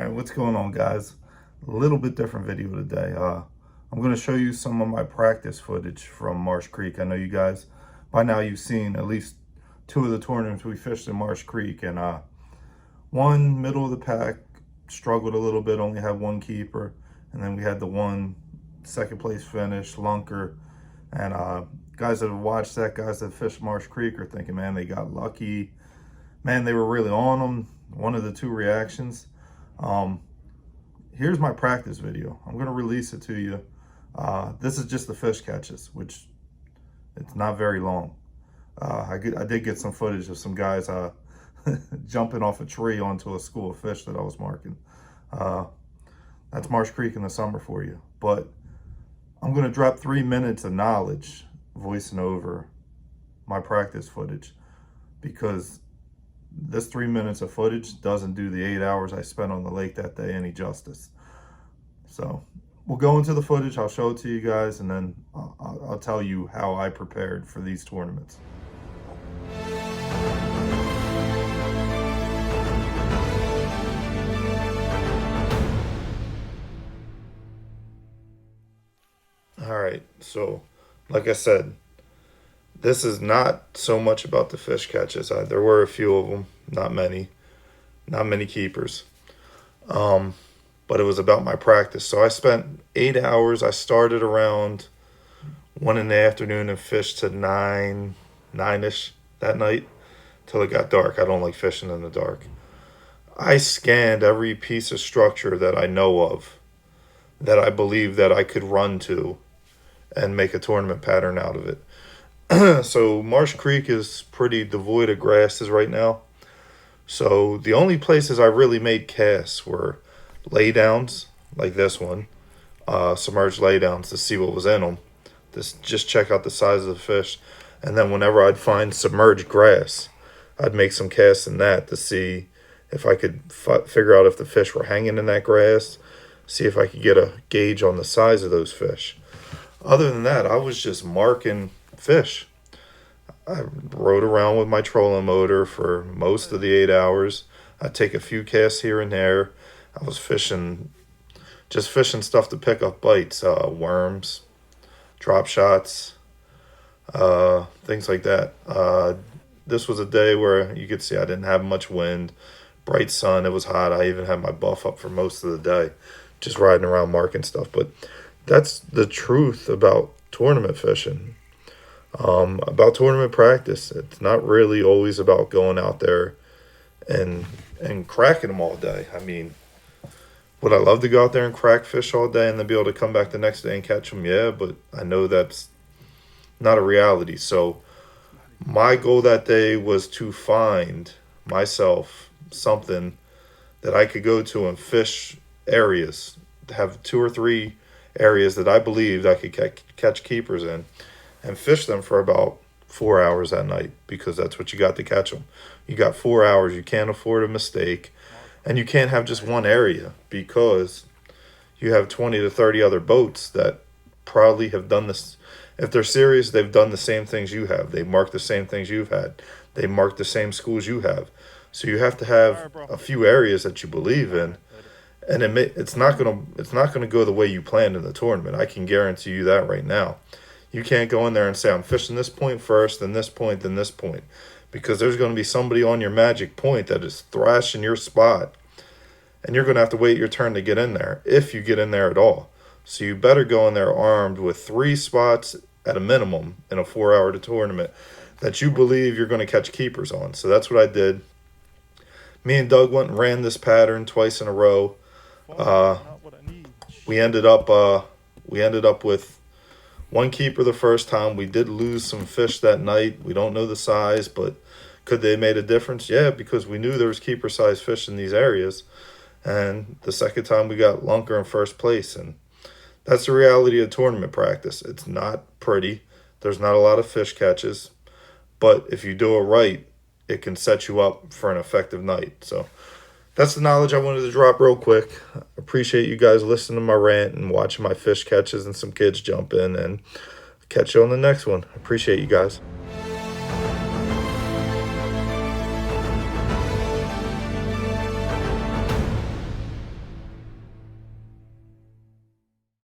right, what's going on, guys? A little bit different video today. I'm going to show you some of my practice footage from Marsh Creek. I know you guys, by now you've seen at least two of the tournaments we fished in Marsh Creek, and one middle of the pack struggled a little bit, only had one keeper, and then we had the one second place finish, lunker, and guys that have watched that, guys that fished Marsh Creek are thinking, man, they got lucky. Man, they were really on them. One of the two reactions. Here's my practice video. I'm gonna release it to you. This is just the fish catches, which it's not very long. I did get some footage of some guys jumping off a tree onto a school of fish that I was marking. That's Marsh Creek in the summer for you. But I'm gonna drop 3 minutes of knowledge voicing over my practice footage, because this 3 minutes of footage doesn't do the 8 hours I spent on the lake that day any justice. So we'll go into the footage, I'll show it to you guys, and then I'll tell you how I prepared for these tournaments. All right, so like I said, this is not so much about the fish catches. There were a few of them, not many keepers. But it was about my practice. So I spent 8 hours. I started around 1 in the afternoon and fished to 9-ish that night till it got dark. I don't like fishing in the dark. I scanned every piece of structure that I know of, that I believe that I could run to and make a tournament pattern out of it. So Marsh Creek is pretty devoid of grasses right now. So the only places I really made casts were laydowns like this one, submerged laydowns to see what was in them, just check out the size of the fish. And then whenever I'd find submerged grass, I'd make some casts in that to see if I could figure out if the fish were hanging in that grass, see if I could get a gauge on the size of those fish. Other than that, I was just marking fish. I rode around with my trolling motor for most of the 8 hours. I'd take a few casts here and there. I was just fishing stuff to pick up bites, worms, drop shots, things like that. This was a day where you could see I didn't have much wind, bright sun, it was hot. I even had my buff up for most of the day, just riding around marking stuff. But that's the truth about tournament fishing. About tournament practice, it's not really always about going out there and cracking them all day. I mean, would I love to go out there and crack fish all day and then be able to come back the next day and catch them? Yeah, but I know that's not a reality. So my goal that day was to find myself something that I could go to and fish areas, have 2 or 3 areas that I believed I could catch keepers in, and fish them for about 4 hours that night, because that's what you got to catch them. You got 4 hours. You can't afford a mistake, and you can't have just one area, because you have 20 to 30 other boats that probably have done this. If they're serious, they've done the same things you have. They marked the same things you've had. They marked the same schools you have. So you have to have a few areas that you believe in, and it's not gonna go the way you planned in the tournament. I can guarantee you that right now. You can't go in there and say, I'm fishing this point first, then this point, then this point. Because there's going to be somebody on your magic point that is thrashing your spot. And you're going to have to wait your turn to get in there, if you get in there at all. So you better go in there armed with 3 spots at a minimum in a 4-hour tournament that you believe you're going to catch keepers on. So that's what I did. Me and Doug went and ran this pattern twice in a row. We ended up with 1 keeper the first time. We did lose some fish that night. We don't know the size, but could they have made a difference? Yeah, because we knew there was keeper size fish in these areas. And the second time we got lunker in first place. And that's the reality of tournament practice. It's not pretty. There's not a lot of fish catches. But if you do it right, it can set you up for an effective night. So that's the knowledge I wanted to drop real quick. Appreciate you guys listening to my rant and watching my fish catches and some kids jump in, and catch you on the next one. Appreciate you guys.